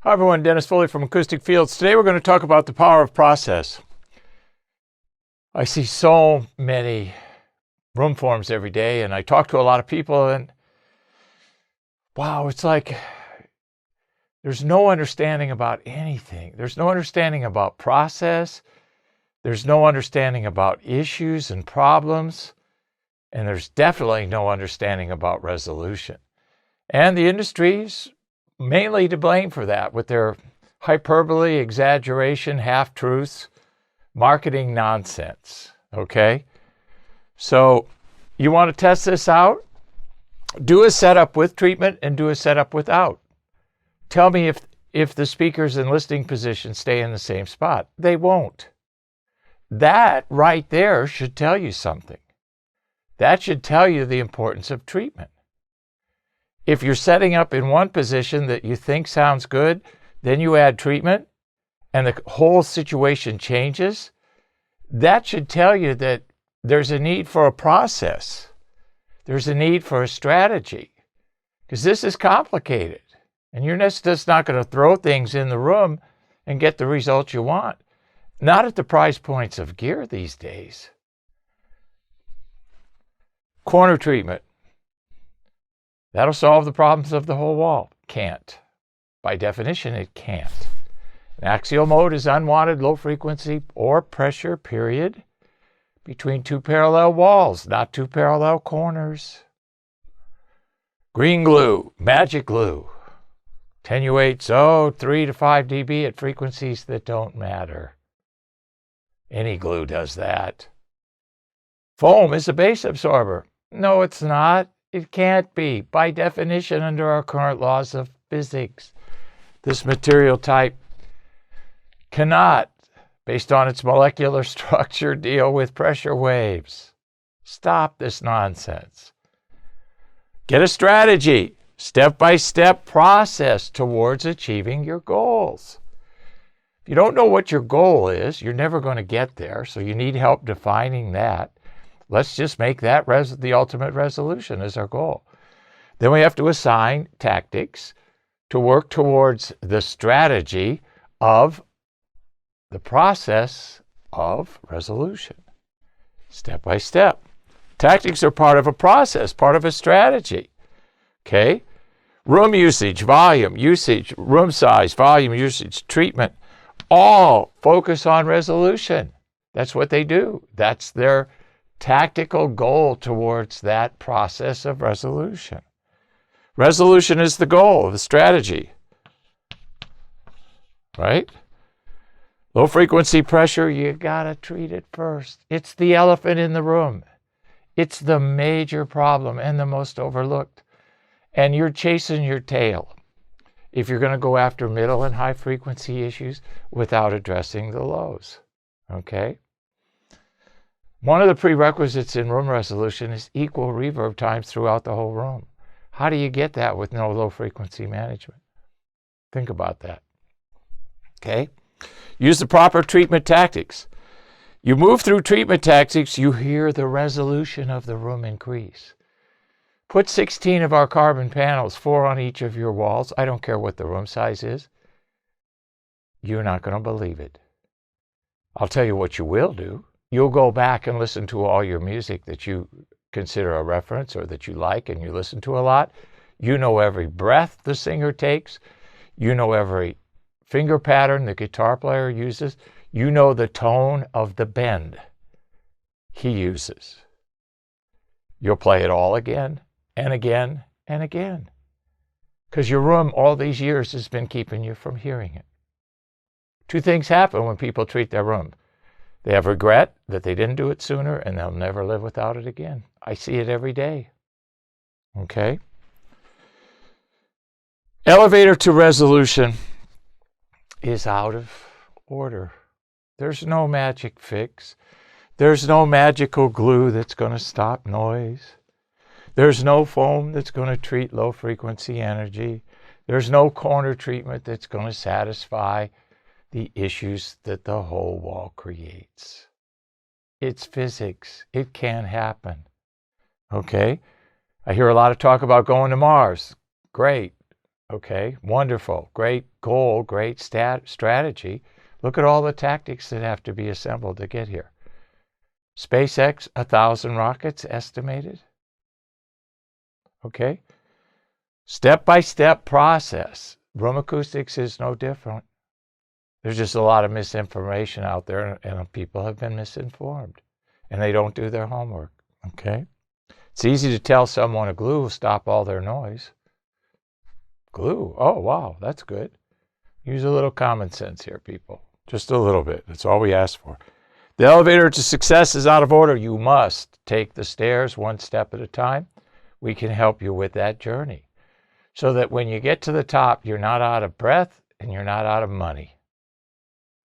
Hi everyone, Dennis Foley from Acoustic Fields. Today we're going to talk about the power of process. I see so many room forms every day, and I talk to a lot of people, and wow, it's like there's no understanding about anything. There's no understanding about process. There's no understanding about issues and problems, and there's definitely no understanding about resolution. And the industry's mainly to blame for that with their hyperbole, exaggeration, half-truths, marketing nonsense, okay? So you want to test this out? Do a setup with treatment and do a setup without. Tell me if the speakers in listening position stay in the same spot. They won't. That right there should tell you something. That should tell you the importance of treatment. If you're setting up in one position that you think sounds good, then you add treatment and the whole situation changes, that should tell you that there's a need for a process. There's a need for a strategy, because this is complicated. And you're just not going to throw things in the room and get the results you want. Not at the price points of gear these days. Corner treatment. That'll solve the problems of the whole wall. Can't. By definition, it can't. An axial mode is unwanted low frequency or pressure, period, between two parallel walls, not two parallel corners. Green glue, magic glue, attenuates 3 to 5 dB at frequencies that don't matter. Any glue does that. Foam is a bass absorber. No, it's not. It can't be. By definition, under our current laws of physics, this material type cannot, based on its molecular structure, deal with pressure waves. Stop this nonsense. Get a strategy, step-by-step process towards achieving your goals. If you don't know what your goal is, you're never going to get there, so you need help defining that. Let's just make that the ultimate resolution as our goal. Then we have to assign tactics to work towards the strategy of the process of resolution, step by step. Tactics are part of a process, part of a strategy. Okay? Room usage, volume, usage, room size, volume, usage, treatment, all focus on resolution. That's what they do. That's their tactical goal towards that process of resolution. Resolution is the goal, the strategy. Right? Low frequency pressure, you gotta treat it first. It's the elephant in the room. It's the major problem and the most overlooked. And you're chasing your tail if you're going to go after middle and high frequency issues without addressing the lows. Okay? One of the prerequisites in room resolution is equal reverb times throughout the whole room. How do you get that with no low frequency management? Think about that. Okay? Use the proper treatment tactics. You move through treatment tactics, you hear the resolution of the room increase. Put 16 of our carbon panels, 4 on each of your walls. I don't care what the room size is. You're not going to believe it. I'll tell you what you will do. You'll go back and listen to all your music that you consider a reference or that you like and you listen to a lot. You know every breath the singer takes. You know every finger pattern the guitar player uses. You know the tone of the bend he uses. You'll play it all again and again and again, because your room all these years has been keeping you from hearing it. Two things happen when people treat their room. They have regret that they didn't do it sooner, and they'll never live without it again. I see it every day. Okay? Elevator to resolution is out of order. There's no magic fix. There's no magical glue that's going to stop noise. There's no foam that's going to treat low frequency energy. There's no corner treatment that's going to satisfy the issues that the whole wall creates. It's physics. It can happen. Okay? I hear a lot of talk about going to Mars. Great. Okay, wonderful. Great goal, great strategy. Look at all the tactics that have to be assembled to get here. SpaceX, 1,000 rockets estimated. Okay? Step-by-step process. Room acoustics is no different. There's just a lot of misinformation out there, and people have been misinformed, and they don't do their homework. Okay? It's easy to tell someone a glue will stop all their noise. Glue? Oh, wow, that's good. Use a little common sense here, people. Just a little bit. That's all we ask for. The elevator to success is out of order. You must take the stairs one step at a time. We can help you with that journey so that when you get to the top, you're not out of breath and you're not out of money.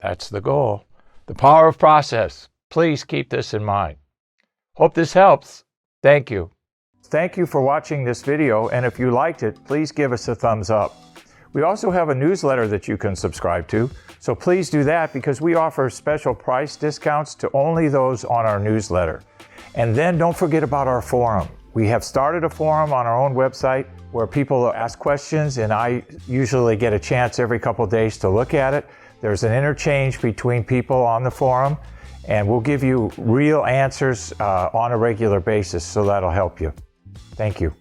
That's the goal. The power of process. Please keep this in mind. Hope this helps. Thank you. Thank you for watching this video, and if you liked it, please give us a thumbs up. We also have a newsletter that you can subscribe to, so please do that because we offer special price discounts to only those on our newsletter. And then don't forget about our forum. We have started a forum on our own website where people ask questions, and I usually get a chance every couple of days to look at it. There's an interchange between people on the forum, and we'll give you real answers on a regular basis, so that'll help you. Thank you.